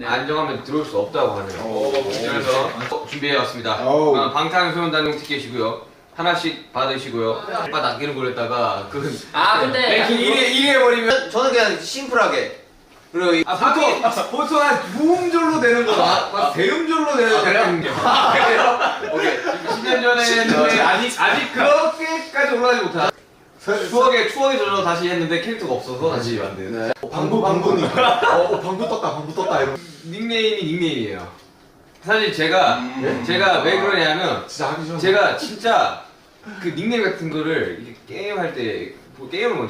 안정하면 들어올 수 없다고 하네요. 그래서 준비해왔습니다. 방탄소년단용 티켓이고요. 하나씩 받으시고요. 오빠 낚이는 걸 했다가 근데 랭킹 1위 해버리면 저는 그냥 심플하게. 그리고 보통 한 무음절로 되는 거 막 대음절로 되는 게. 오케이. 10년 전에 했는데 아직 그렇게까지 올라가지 못한 추억에 젖어 다시 했는데 캐릭터가 없어서 다시 만든. 방구니. 방구 떴다 이런. 닉네임이 닉네임이에요. 사실 제가 왜 그러냐면 진짜 하기 싫어. 제가 진짜 그 닉네임 같은 거를 이렇게 게임할 때 게임을 먼저